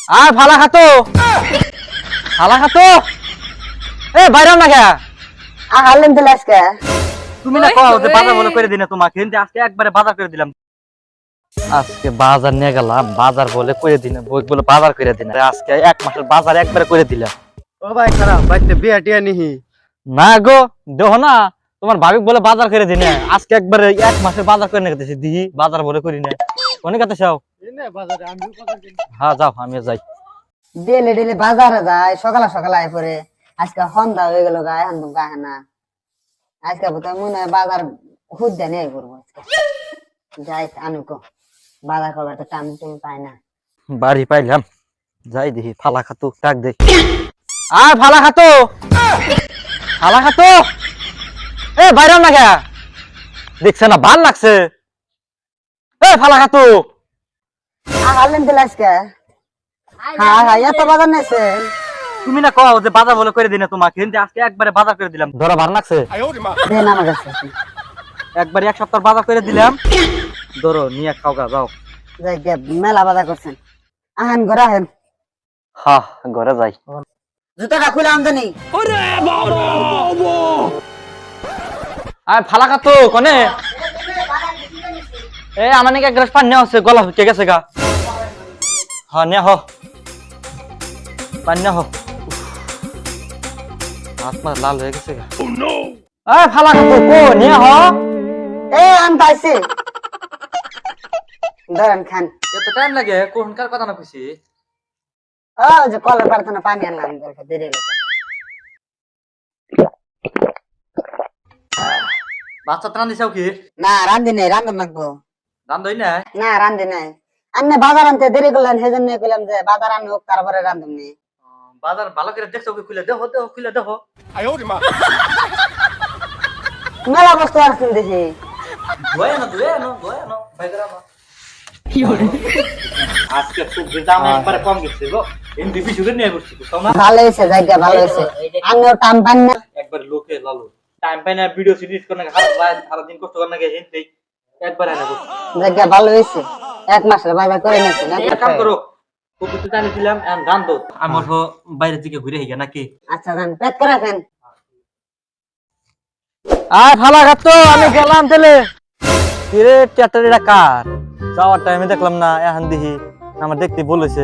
আর ফালা খাতো এ বাইরে না কে হারলেন তো আজকে তুমি না কও যে বাজার বলে করে দিনা তোমাকে কিন্তু আজকে একবারে বাজার করে দিলাম। আজকে বাজার নিয়ে গেলাম, বাজার বলে করে দিনা, বই বলে বাজার করে দিনা। আজকে এক মাসের বাজার একবারে করে দিলাম। ও ভাই খারাপ বাইতে বিয়া টিয়া নিহি না গো দেখো না, তোমার ভাবি বলে বাজার করে দিনে, আজকে একবারে এক মাসের বাজার করে নিয়ে গেতেছি। দিহি বাজার বলে করি না কোনে কাতে চাও? এনে বাজারে আমিও কথা দিই। হ্যাঁ যাও, আমিও যাই। ডেলে ডেলে বাজারে যায়, সকালে সকালে আয় পরে। আজকে সন্ধ্যা হয়ে গেল গায়ে হান গায়ে না। আজকে বোধহয় মনে হয় বাজার খুদ দেয় নেই করবো আজকে। যাই আনুকো বাজার করবার তো টাইম তুমি পায় না। বাড়ি পাইলাম, যাই দেখি ফালা খাতো ডাক দে। আর ফালা খাতো এ বাইরে না কে দেখছে না ভাল লাগছে। এ ফালা খাতো হারলেন তো আজকে হ্যাঁ হ্যাঁ এত বাজার নেছে তুমি না কও যে বাজার বলে করে দিনা তোমাকে কিন্তু আজকে একবারে বাজার করে দিলাম। ধরা ভাল লাগছে, দেন আমার কাছে একবারে এক সপ্তাহ বাজার করে দিলাম। ধরো নিয়ে খাও গা, যাও। যাই গে মেলা বাজার করছেন। আহান ঘরে আহেন, হ্যাঁ ঘরে যাই। জুতাটা খুলে আমদানি। আর ফালা খাতো কনে এ আমার নাকি এক গ্লাস পানি নেওয়া হচ্ছে, গলা হুকে গেছে গা। হ্যাঁ নে হ পানি নে হ, হাত মা লাল হয়ে গেছে গা। ফালা খাতো কো নিয়ে হ। এ আম পাইছি ধরেন খান। এত টাইম লাগে কোনকার কথা না কইছি। ও যে কলের প্রার্থনা পানি আনলাম দরকার দেরি হলো। বাচ্চা ত্রাণ দিছাও কি? না রান্ধি নাই, রান্ধন লাগবো। রান দই না না রান্ধি নাই, আপনি বাজার আনতে দেরি করলেন, সেজন্য কইলাম যে বাজার আন হোক তারপরে রান্ধুন নি। বাজার ভালো করে দেখছো কি? খুলে দেখো দেখো, খুলে দেখো। মেলা বস্তু আসছেন দেখি। দোয়া না দোয়া না দোয়া না বাইরে না কি হলো। আজকে সবজির দাম একবারে কম গেছে গো, এই বিপি সুগার নিয়ে বসছি তো না। ভালো হয়েছে, জায়গা ভালো হয়েছে। আমিও টাইম পান না, একবার লোকে লালো টাইম পাই না, ভিডিও এডিট করতে সারা দিন কষ্ট করতে গিয়ে হিন্দি একবার আনা বসছি। জায়গা ভালো হয়েছে, এক মাসের বাজার করে নিয়েছে। এক কাম করো, কপি তো জানি দিলাম এন্ড গান দাও, আমি ওঠো বাইরের দিকে ঘুরে হিগা নাকি। আচ্ছা গান প্যাক করে রাখেন। আর ফালা খাতো আমি গেলাম তেলে। কিরে টিয়াটারিটা কার? যাওয়ার টাইমে দেখলাম না, এখন দেখি আমার দেখতে বলেছে।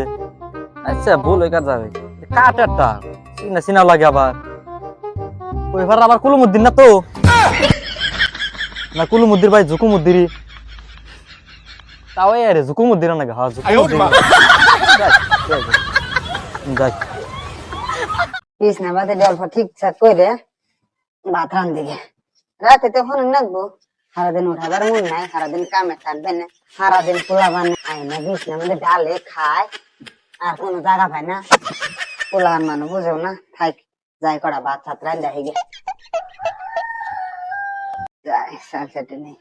আচ্ছা ভুল হয়ে কার যাবে, কাটারটা চিনা চিনা লাগে আবার। ওইবার আবার কুলুমুদ্দিন না তো, না কুলুমুদ্দির ভাই জুকুমুদ্দিরি, তাও আরে জুকুমুদ্দির নাকি? হ্যাঁ জুকুমুদ্দির। যাই কৃষ্ণা বাদে অল্প ঠিকঠাক করে ভাত রান্ধিকে রাতে তখন নাকবো। সারাদিন উঠাবার মন নাই, সারাদিন কামে থাকবে না, সারাদিন পোলা বান আয় না। কৃষ্ণা মধ্যে ডালে খায় আর কোনো জায়গা পায় না। পোলা মানুষ বুঝেও না, থাক যাই করা ভাত ছাত রান্ধা হয়ে গে যাই সালসাটি নেই।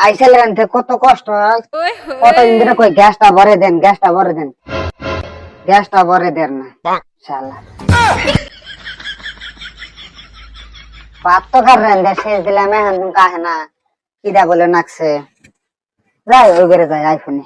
আইসালে রান্ধতে কত কষ্ট হয়, কত ইন্দিরা কই গ্যাসটা ভরে দেন, গ্যাসটা ভরে দেন, গ্যাসটা ভরে দেন না শালা। ভাত তো কার রান্ধে শেষ দিলাম, এখন কাহে না কিরা বলে নাকছে। যাই ওই ঘরে যাই আইফোনে।